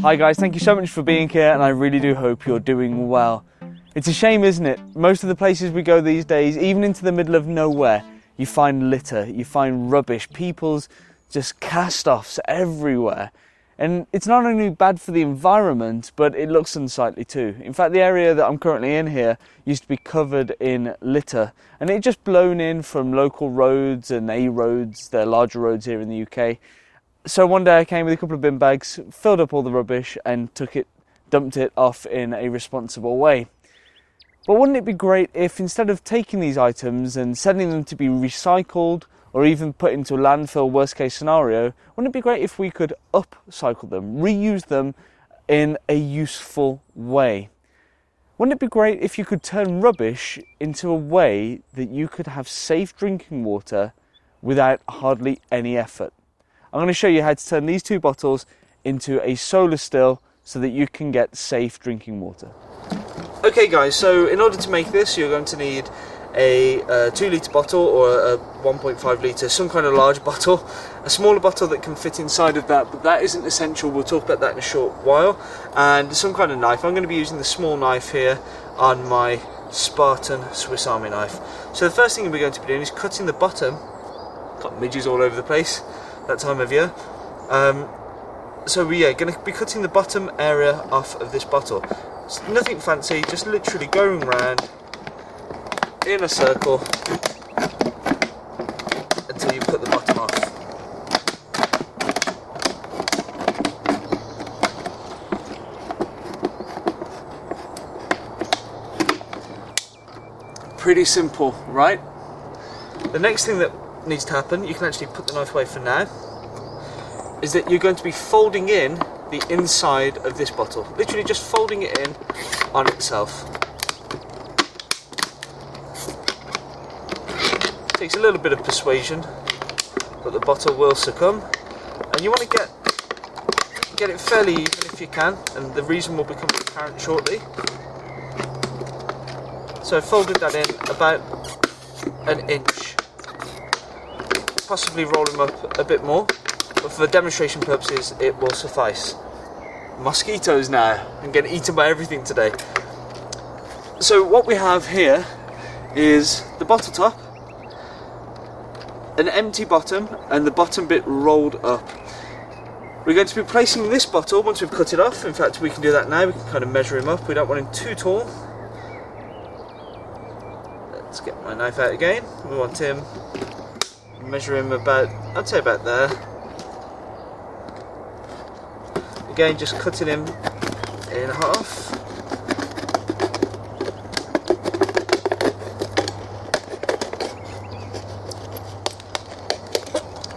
Hi guys, thank you so much for being here, and I really do hope you're doing well. It's a shame, isn't it? Most of the places we go these days, even into the middle of nowhere, you find litter, you find rubbish, people's just cast-offs everywhere. And it's not only bad for the environment, but it looks unsightly too. In fact, the area that I'm currently in here used to be covered in litter, and it just blown in from local roads and A roads, they're larger roads here in the UK. So one day I came with a couple of bin bags, filled up all the rubbish and dumped it off in a responsible way. But wouldn't it be great if instead of taking these items and sending them to be recycled or even put into a landfill, worst case scenario, wouldn't it be great if we could upcycle them, reuse them in a useful way? Wouldn't it be great if you could turn rubbish into a way that you could have safe drinking water without hardly any effort? I'm going to show you how to turn these two bottles into a solar still so that you can get safe drinking water. Okay guys, so in order to make this, you're going to need a 2 litre bottle or a 1.5 litre, some kind of large bottle, a smaller bottle that can fit inside of that, but that isn't essential, we'll talk about that in a short while, and some kind of knife. I'm going to be using the small knife here on my Spartan Swiss Army knife. So the first thing we're going to be doing is cutting the bottom, got midges all over the place, that time of year, so we're going to be cutting the bottom area off of this bottle. It's nothing fancy, just literally going round in a circle until you cut the bottom off. Pretty simple, right? The next thing that needs to happen, you can actually put the knife away for now, is that you're going to be folding in the inside of this bottle, literally just folding it in on itself. Takes a little bit of persuasion, but the bottle will succumb, and you want to get it fairly even if you can, and the reason will become apparent shortly. So I folded that in about an inch, possibly roll them up a bit more, but for demonstration purposes it will suffice. Mosquitoes now, I'm getting eaten by everything today. So what we have here is the bottle top, an empty bottom, and the bottom bit rolled up. We're going to be placing this bottle once we've cut it off. In fact, we can do that now. We can kind of measure him up. We don't want him too tall. Let's get my knife out again. We want him, measure him about, I'd say about there. Again, just cutting him in half.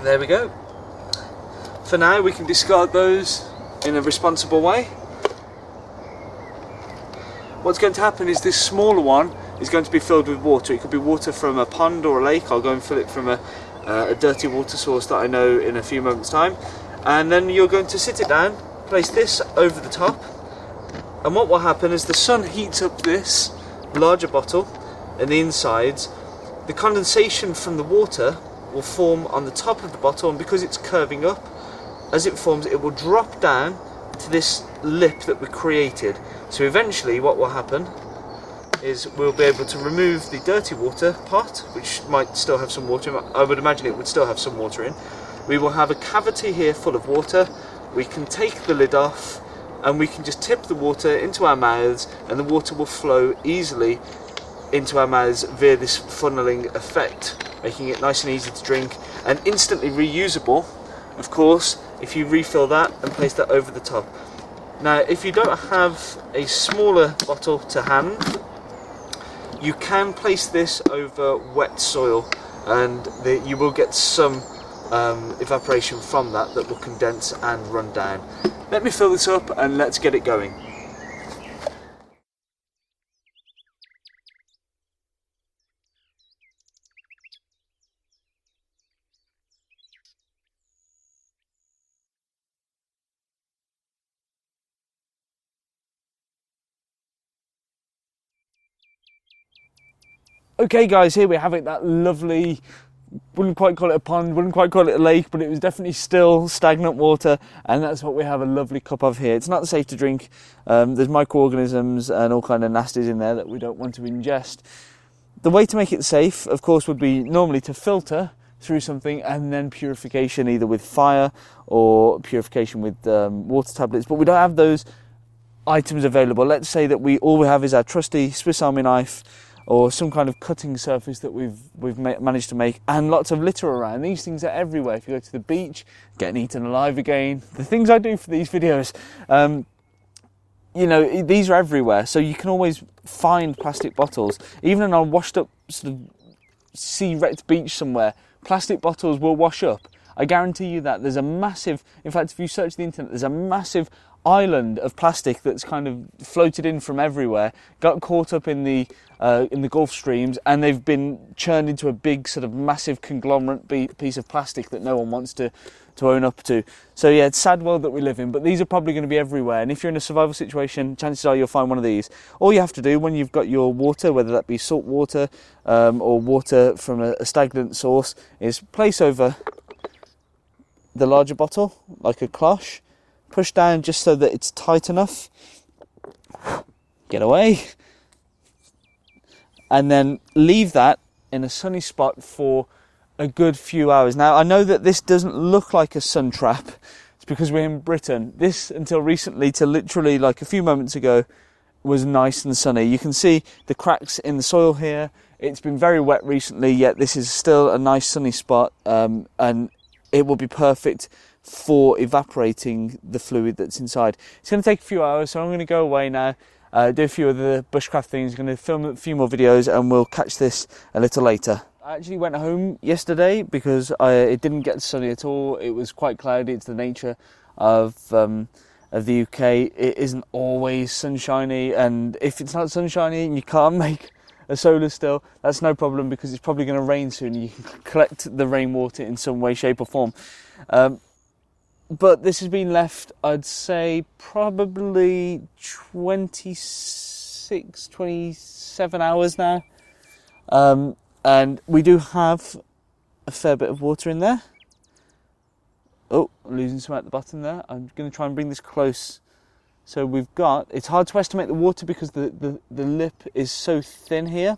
There we go. For now, we can discard those in a responsible way. What's going to happen is this smaller one is going to be filled with water. It could be water from a pond or a lake. I'll go and fill it from a dirty water source that I know in a few moments' time. And then you're going to sit it down, place this over the top, and what will happen is the sun heats up this larger bottle and the insides. The condensation from the water will form on the top of the bottle, and because it's curving up, as it forms it will drop down to this lip that we created. So eventually what will happen is we'll be able to remove the dirty water pot, which might still have some water in. I would imagine it would still have some water in. We will have a cavity here full of water. We can take the lid off and we can just tip the water into our mouths, and the water will flow easily into our mouths via this funneling effect, making it nice and easy to drink and instantly reusable, of course, if you refill that and place that over the top. Now, if you don't have a smaller bottle to hand, you can place this over wet soil, and you will get some evaporation from that will condense and run down. Let me fill this up and let's get it going. Okay guys, here we're having that lovely wouldn't quite call it a pond, wouldn't quite call it a lake, but it was definitely still stagnant water, and that's what we have a lovely cup of here. It's not safe to drink. There's microorganisms and all kind of nasties in there that we don't want to ingest. The way to make it safe, of course, would be normally to filter through something and then purification, either with fire or purification with water tablets, but we don't have those items available. Let's say that all we have is our trusty Swiss Army knife or some kind of cutting surface that we've managed to make, and lots of litter around. These things are everywhere. If you go to the beach, getting eaten alive again, the things I do for these videos, you know, these are everywhere. So you can always find plastic bottles, even on a washed up sort of sea-wrecked beach somewhere. Plastic bottles will wash up. I guarantee you that. There's a massive, in fact, if you search the internet, there's a massive island of plastic that's kind of floated in from everywhere, got caught up in the Gulf streams, and they've been churned into a big sort of massive conglomerate piece of plastic that no one wants to own up to. So yeah, it's a sad world that we live in, but these are probably going to be everywhere, and if you're in a survival situation, chances are you'll find one of these. All you have to do when you've got your water, whether that be salt water or water from a stagnant source, is place over the larger bottle like a cloche, push down just so that it's tight enough, get away, and then leave that in a sunny spot for a good few hours. Now, I know that this doesn't look like a sun trap. It's because we're in Britain. This, until recently, to literally like a few moments ago, was nice and sunny. You can see the cracks in the soil here. It's been very wet recently, yet this is still a nice sunny spot, and it will be perfect for evaporating the fluid that's inside. It's going to take a few hours, so I'm going to go away now, do a few of the bushcraft things, going to film a few more videos, and we'll catch this a little later. I actually went home yesterday because it didn't get sunny at all. It was quite cloudy. It's the nature of the UK. It isn't always sunshiny, and if it's not sunshiny and you can't make a solar still, that's no problem, because it's probably going to rain soon. You can collect the rainwater in some way, shape or form. But this has been left, I'd say, probably 26, 27 hours now. And we do have a fair bit of water in there. Oh, I'm losing some at the bottom there. I'm going to try and bring this close. So we've got, it's hard to estimate the water because the lip is so thin here.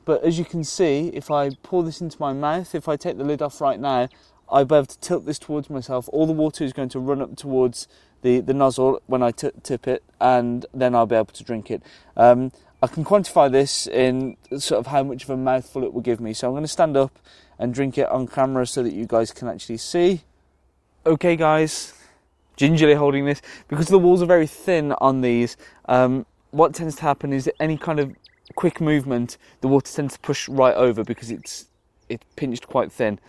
But as you can see, if I pour this into my mouth, if I take the lid off right now, I'll be able to tilt this towards myself. All the water is going to run up towards the nozzle when I tip it, and then I'll be able to drink it. I can quantify this in sort of how much of a mouthful it will give me. So I'm going to stand up and drink it on camera so that you guys can actually see. Okay guys, gingerly holding this. Because the walls are very thin on these, what tends to happen is that any kind of quick movement, the water tends to push right over because it's pinched quite thin.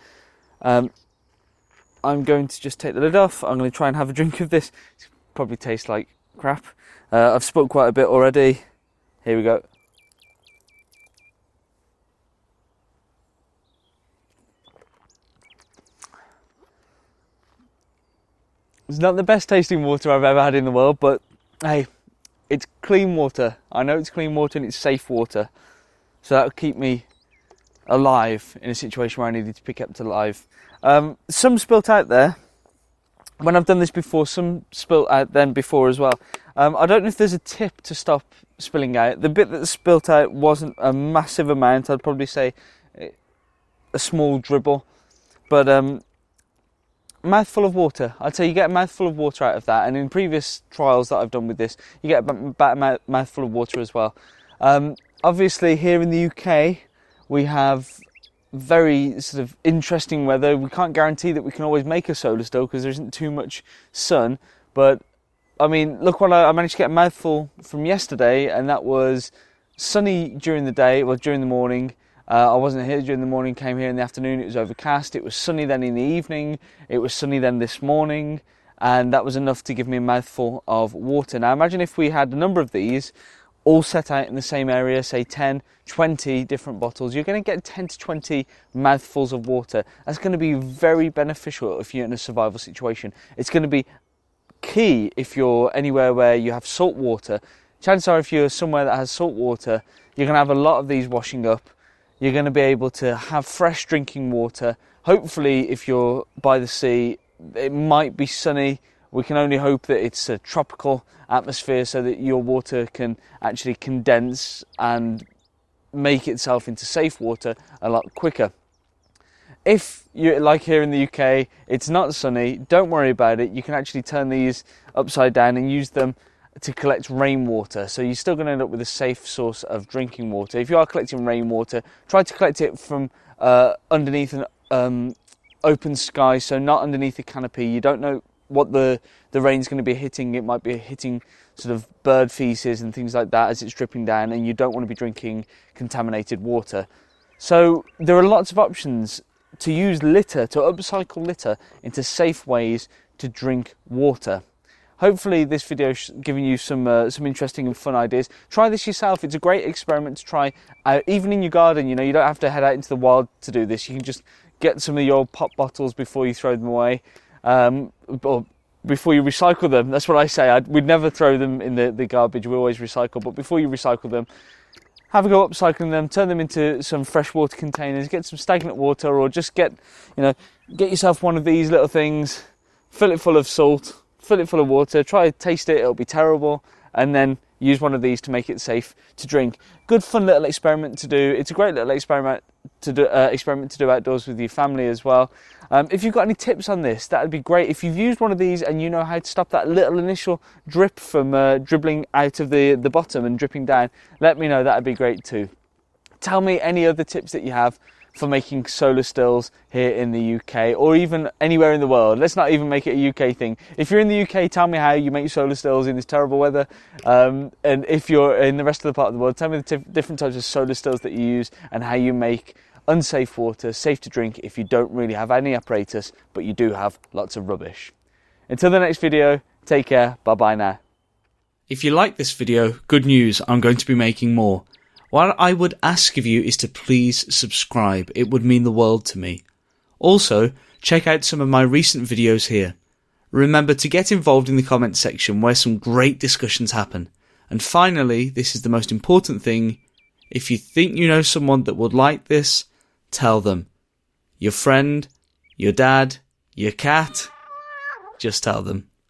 I'm going to just take the lid off. I'm going to try and have a drink of this. It probably tastes like crap. I've spoke quite a bit already. Here we go. It's not the best tasting water I've ever had in the world, but hey, it's clean water. I know it's clean water and it's safe water. So that'll keep me alive in a situation where I needed to pick up to live. Some spilt out there. When I've done this before, some spilt out then before as well. I don't know if there's a tip to stop spilling out. The bit that spilt out wasn't a massive amount. I'd probably say a small dribble. But mouthful of water. I'd say you get a mouthful of water out of that. And in previous trials that I've done with this, you get about a mouthful of water as well. Obviously, here in the UK, we have very sort of interesting weather. We can't guarantee that we can always make a solar still because there isn't too much sun. But I mean, look what I managed to get a mouthful from yesterday, and that was sunny during the day, well, during the morning. I wasn't here during the morning, came here in the afternoon, it was overcast. It was sunny then in the evening, it was sunny then this morning, and that was enough to give me a mouthful of water. Now imagine if we had a number of these all set out in the same area, say 10, 20 different bottles. You're going to get 10 to 20 mouthfuls of water. That's going to be very beneficial if you're in a survival situation. It's going to be key if you're anywhere where you have salt water. Chances are if you're somewhere that has salt water, you're going to have a lot of these washing up. you're going to be able to have fresh drinking water. Hopefully, if you're by the sea, it might be sunny. We can only hope that it's a tropical atmosphere so that your water can actually condense and make itself into safe water a lot quicker. If you like here in the UK, it's not sunny, don't worry about it. You can actually turn these upside down and use them to collect rainwater. So you're still going to end up with a safe source of drinking water. If you are collecting rainwater, try to collect it from underneath an open sky, so not underneath a canopy. You don't know what the rain's going to be hitting. It might be hitting sort of bird feces and things like that as it's dripping down, and you don't want to be drinking contaminated water. So there are lots of options to use litter, to upcycle litter into safe ways to drink water. Hopefully this video is giving you some interesting and fun ideas. Try this yourself. It's a great experiment to try even in your garden. You know, you don't have to head out into the wild to do this. You can just get some of your old pop bottles before you throw them away, or before you recycle them. That's what I say. We'd never throw them in the garbage. We always recycle. But before you recycle them, have a go upcycling them, turn them into some freshwater containers, get some stagnant water, or just get yourself one of these little things, fill it full of salt, fill it full of water, try to taste it, it'll be terrible, and then use one of these to make it safe to drink. Good fun little experiment to do. It's a great little experiment to do outdoors with your family as well. If you've got any tips on this, that would be great. If you've used one of these and you know how to stop that little initial drip from dribbling out of the bottom and dripping down, let me know. That would be great too. Tell me any other tips that you have for making solar stills here in the UK, or even anywhere in the world. Let's not even make it a UK thing. If you're in the UK, tell me how you make solar stills in this terrible weather. And if you're in the rest of the part of the world, tell me the different types of solar stills that you use and how you make unsafe water safe to drink if you don't really have any apparatus, but you do have lots of rubbish. Until the next video, take care. Bye-bye now. If you like this video, good news, I'm going to be making more. What I would ask of you is to please subscribe. It would mean the world to me. Also, check out some of my recent videos here. Remember to get involved in the comments section where some great discussions happen. And finally, this is the most important thing, if you think you know someone that would like this, tell them. Your friend, your dad, your cat, just tell them.